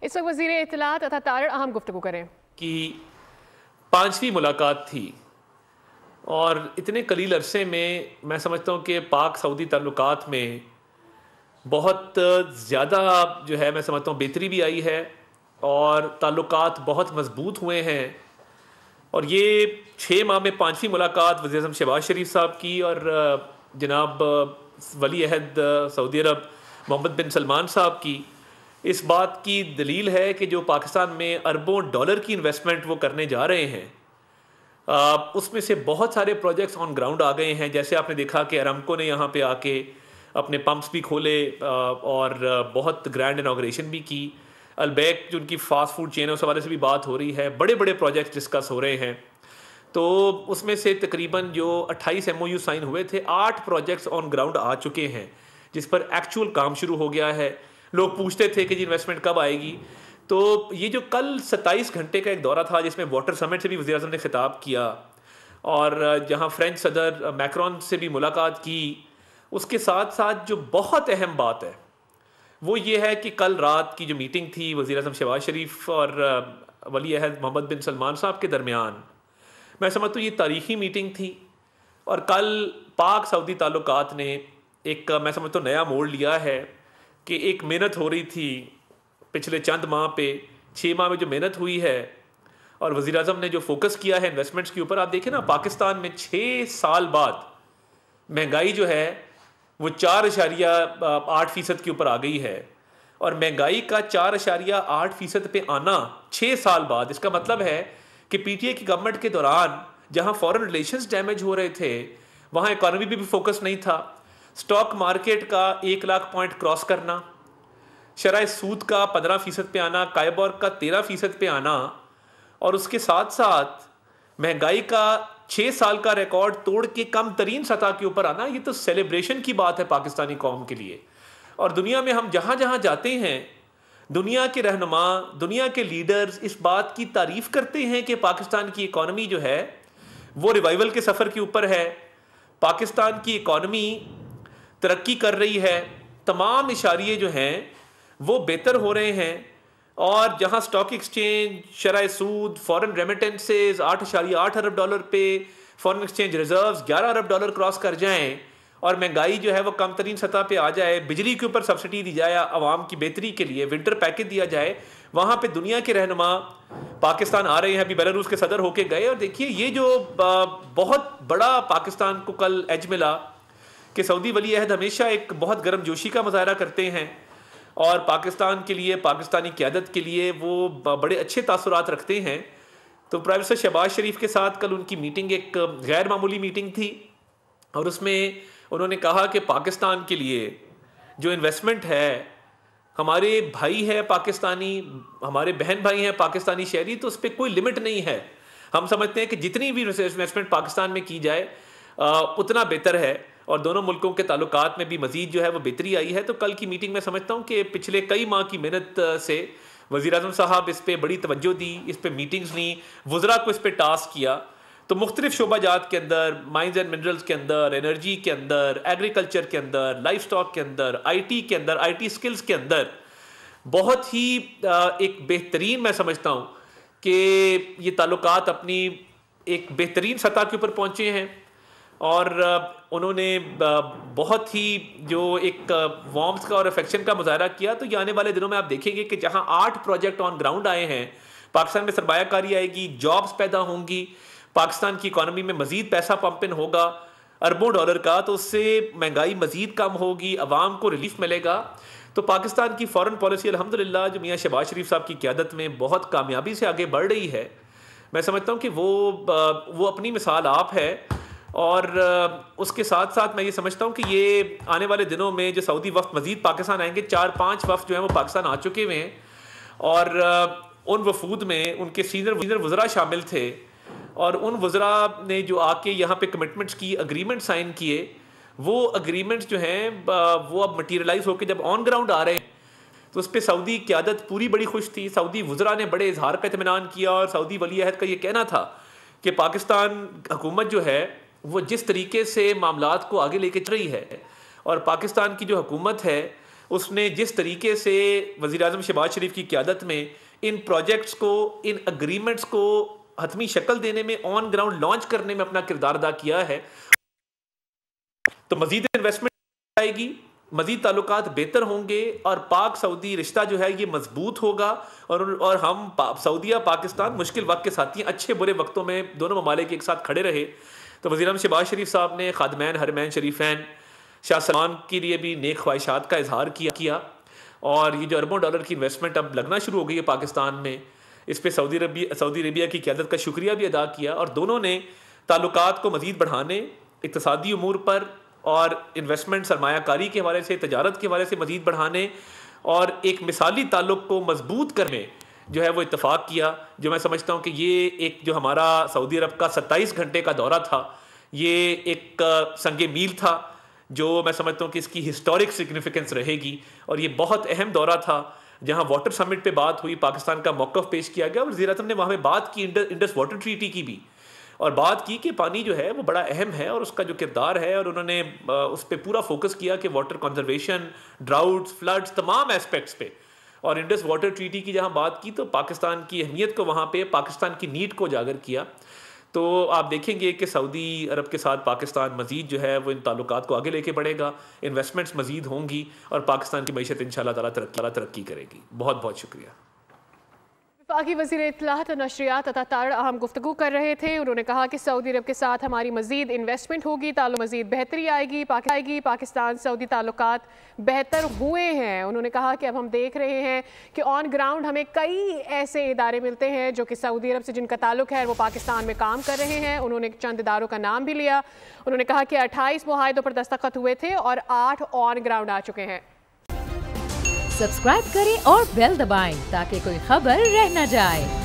इस वक्त वज़ीर इत्तलात अता तारिर अहम गुफ्तगू करें कि पांचवी मुलाकात थी और इतने कलील अरसे में मैं समझता हूँ कि पाक सऊदी ताल्लुकात में बहुत ज़्यादा जो है मैं समझता हूँ बेहतरी भी आई है और ताल्लुकात बहुत मजबूत हुए हैं। और ये 6 माह में पांचवी मुलाकात वज़ीर आज़म शहबाज शरीफ साहब की और जनाब वली अहद सऊदी अरब मोहम्मद बिन सलमान साहब की इस बात की दलील है कि जो पाकिस्तान में अरबों डॉलर की इन्वेस्टमेंट वो करने जा रहे हैं उसमें से बहुत सारे प्रोजेक्ट्स ऑन ग्राउंड आ गए हैं। जैसे आपने देखा कि अरामको ने यहाँ पे आके अपने पंप्स भी खोले और बहुत ग्रैंड इनॉग्रेशन भी की। अलबैक जो उनकी फास्ट फूड चेन है उस हवाले से भी बात हो रही है, बड़े बड़े प्रोजेक्ट्स डिस्कस हो रहे हैं। तो उसमें से तकरीबन जो 28 MOU साइन हुए थे, 8 प्रोजेक्ट्स ऑन ग्राउंड आ चुके हैं जिस पर एक्चुअल काम शुरू हो गया है। लोग पूछते थे कि जी इन्वेस्टमेंट कब आएगी। तो ये जो कल 27 घंटे का एक दौरा था जिसमें वाटर समिट से भी वज़ीर आज़म ने खिताब किया और जहां फ्रेंच सदर मैक्रोन से भी मुलाकात की, उसके साथ साथ जो बहुत अहम बात है वो ये है कि कल रात की जो मीटिंग थी वज़ीर आज़म शहबाज शरीफ और वली अहद मोहम्मद बिन सलमान साहब के दरमियान, मैं समझता हूँ ये तारीख़ी मीटिंग थी। और कल पाक सऊदी ताल्लुकात ने एक मैं समझता हूँ नया मोड़ लिया है कि एक मेहनत हो रही थी पिछले चंद माह पे, 6 माह में जो मेहनत हुई है और वज़ीर आज़म ने जो फोकस किया है इन्वेस्टमेंट्स के ऊपर। आप देखें ना, पाकिस्तान में 6 साल बाद महंगाई जो है वो 4.8% के ऊपर आ गई है। और महंगाई का 4.8% पे आना 6 साल बाद, इसका मतलब है कि PTA की गवर्नमेंट के दौरान जहां फॉरेन रिलेशंस डैमेज हो रहे थे वहां इकॉनमी भी फोकस नहीं था। स्टॉक मार्केट का 1 लाख पॉइंट क्रॉस करना, शरह सूद का 15% पे आना, कायबोर का 13% पे आना और उसके साथ साथ महंगाई का 6 साल का रिकॉर्ड तोड़ के कम तरीन सतह के ऊपर आना, ये तो सेलिब्रेशन की बात है पाकिस्तानी कौम के लिए। और दुनिया में हम जहां जहां जाते हैं, दुनिया के रहनुमा, दुनिया के लीडर्स इस बात की तारीफ करते हैं कि पाकिस्तान की इकॉनमी जो है वो रिवाइवल के सफ़र के ऊपर है। पाकिस्तान की इकॉनमी तरक्की कर रही है, तमाम इशारिये जो हैं वो बेहतर हो रहे हैं। और जहां स्टॉक एक्सचेंज, शरह सूद, फॉरेन रेमिटेंसेज 8.8 अरब डॉलर पे, फॉरेन एक्सचेंज रिजर्व्स 11 अरब डॉलर क्रॉस कर जाएं और महंगाई जो है वो कम तरीन सतह पे आ जाए, बिजली के ऊपर सब्सिडी दी जाए आवाम की बेहतरी के लिए, विंटर पैकेज दिया जाए, वहाँ पे दुनिया के रहनुमा पाकिस्तान आ रहे हैं। अभी बेलारूस के सदर होके गए और देखिए ये जो बहुत बड़ा पाकिस्तान को कल एज मिला कि सऊदी वली अहद हमेशा एक बहुत गर्मजोशी का मुजाहरा करते हैं और पाकिस्तान के लिए, पाकिस्तानी क़यादत के लिए वो बड़े अच्छे तासुरात रखते हैं। तो प्राइम मिनिस्टर शहबाज शरीफ के साथ कल उनकी मीटिंग एक गैर मामूली मीटिंग थी और उसमें उन्होंने कहा कि पाकिस्तान के लिए जो इन्वेस्टमेंट है, हमारे भाई है पाकिस्तानी, हमारे बहन भाई हैं पाकिस्तानी शहरी, तो उस पर कोई लिमिट नहीं है। हम समझते हैं कि जितनी भी इन्वेस्टमेंट पाकिस्तान में की जाए उतना बेहतर है और दोनों मुल्कों के ताल्लुकात में भी मजीद जो है वो बेहतरी आई है। तो कल की मीटिंग में समझता हूँ कि पिछले कई माह की मेहनत से वज़ीर आज़म साहब इस पर बड़ी तवज्जो दी, इस पर मीटिंग्स ली, वज़रा को इस पर टास्क किया। तो मुख्तलिफ शोबाजात के अंदर, माइंस एंड मिनरल्स के अंदर, एनर्जी के अंदर, एग्रीकल्चर के अंदर, लाइफ स्टॉक के अंदर, IT के अंदर, IT स्किल्स के अंदर बहुत ही एक बेहतरीन मैं समझता हूँ कि ये ताल्लुकात अपनी एक बेहतरीन सतह के ऊपर पहुँचे हैं। और उन्होंने बहुत ही जो एक वार्मथ का और अफेक्शन का मुजाहरा किया। तो ये आने वाले दिनों में आप देखेंगे कि जहाँ 8 प्रोजेक्ट ऑन ग्राउंड आए हैं, पाकिस्तान में सरमायाकारी आएगी, जॉब्स पैदा होंगी, पाकिस्तान की इकॉनमी में मजीद पैसा पंप इन होगा अरबों डॉलर का, तो उससे महंगाई मजीद कम होगी, अवाम को रिलीफ मिलेगा। तो पाकिस्तान की फॉरेन पॉलिसी अल्हम्दुलिल्लाह जो मियाँ शहबाज शरीफ साहब की क़यादत में बहुत कामयाबी से आगे बढ़ रही है। मैं समझता हूँ कि वो अपनी मिसाल आप है। और उसके साथ साथ मैं ये समझता हूँ कि ये आने वाले दिनों में जो सऊदी वफ़द मज़ीद पाकिस्तान आएंगे, 4-5 वफ़द जो हैं वो पाकिस्तान आ चुके हुए हैं और उन वफूद में उनके सीनियर वज़रा शामिल थे और उन वज़रा ने जो आके यहाँ पे कमिटमेंट्स की, अग्रीमेंट साइन किए, वो अग्रीमेंट्स जो हैं वो अब मटीरियलाइज होकर जब ऑन ग्राउंड आ रहे हैं तो उस पर सऊदी क़यादत पूरी बड़ी खुश थी। सऊदी वज़रा ने बड़े इजहार का इत्मीनान किया और सऊदी वली अहद का ये कहना था कि पाकिस्तान हुकूमत जो है वो जिस तरीके से मामलात को आगे लेके चल रही है और पाकिस्तान की जो हुकूमत है उसने जिस तरीके से वज़ीर आज़म शहबाज शरीफ की क़यादत में इन प्रोजेक्ट्स को, इन अग्रीमेंट्स को हतमी शक्ल देने में, ऑन ग्राउंड लॉन्च करने में अपना किरदार अदा किया है, तो मज़ीद इन्वेस्टमेंट आएगी, मज़ीद ताल्लुकात बेहतर होंगे और पाक सऊदी रिश्ता जो है ये मजबूत होगा। और हम सऊदीया पाकिस्तान मुश्किल वक्त के साथी हैं, अच्छे बुरे वक्तों में दोनों ममालिक एक साथ खड़े रहे। तो वज़ीर आज़म शहबाज शरीफ साहब ने खादमैन हरमैन शरीफैन शाह सलमान के लिए भी नेक ख्वाहिशात का इजहार किया और ये जो अरबों डॉलर की इन्वेस्टमेंट अब लगना शुरू हो गई है पाकिस्तान में, इस पर सऊदी अरबिया की क़यादत का शुक्रिया भी अदा किया। और दोनों ने ताल्लुकात को मज़ीद बढ़ाने, इक़्तिसादी उमूर पर और इन्वेस्टमेंट सरमायाकारी के हवाले से, तजारत के हवाले से मज़ीद बढ़ाने और एक मिसाली ताल्लुक़ को मजबूत करने जो है वो इत्तफ़ाक़ किया। जो मैं समझता हूँ कि ये एक जो हमारा सऊदी अरब का 27 घंटे का दौरा था, ये एक संगे मील था जो मैं समझता हूँ कि इसकी हिस्टोरिक सिग्निफिकेंस रहेगी। और ये बहुत अहम दौरा था जहाँ वाटर समिट पे बात हुई, पाकिस्तान का मौक़िफ़ पेश किया गया और वज़ीर-ए-आज़म ने वहाँ पे बात की इंडस वाटर ट्रीटी की भी, और बात की कि पानी जो है वो बड़ा अहम है और उसका जो किरदार है, और उन्होंने उस पर पूरा फोकस किया कि वाटर कंजर्वेशन, ड्राउट्स, फ्लड्स, तमाम एस्पेक्ट्स पे। और इंडस वाटर ट्रीटी की जहाँ बात की तो पाकिस्तान की अहमियत को वहाँ पे, पाकिस्तान की नीड को उजागर किया। तो आप देखेंगे कि सऊदी अरब के साथ पाकिस्तान मज़ीद जो है वो इन ताल्लुकात को आगे लेके बढ़ेगा, इन्वेस्टमेंट्स मज़ीद होंगी और पाकिस्तान की मईशत इंशाअल्लाह ताला तरक्की करेगी। बहुत बहुत शुक्रिया। वफाकी वज़ीर इत्तलाआत और नशरियात अता तारड़ अहम गुफ्तगू कर रहे थे। उन्होंने कहा कि सऊदी अरब के साथ हमारी मज़ीद इन्वेस्टमेंट होगी, मज़ीद बेहतरी आएगी, पाकिस्तान सऊदी ताल्लुकात बेहतर हुए हैं। उन्होंने कहा कि अब हम देख रहे हैं कि ऑन ग्राउंड हमें कई ऐसे इदारे मिलते हैं जो कि सऊदी अरब से जिनका ताल्लुक है वो पाकिस्तान में काम कर रहे हैं। उन्होंने चंद इदारों का नाम भी लिया। उन्होंने कहा कि 28 मुआहिदों पर दस्तखत हुए थे और 8 ऑन ग्राउंड आ चुके हैं। सब्सक्राइब करें और बेल दबाएं ताकि कोई खबर रह न जाए।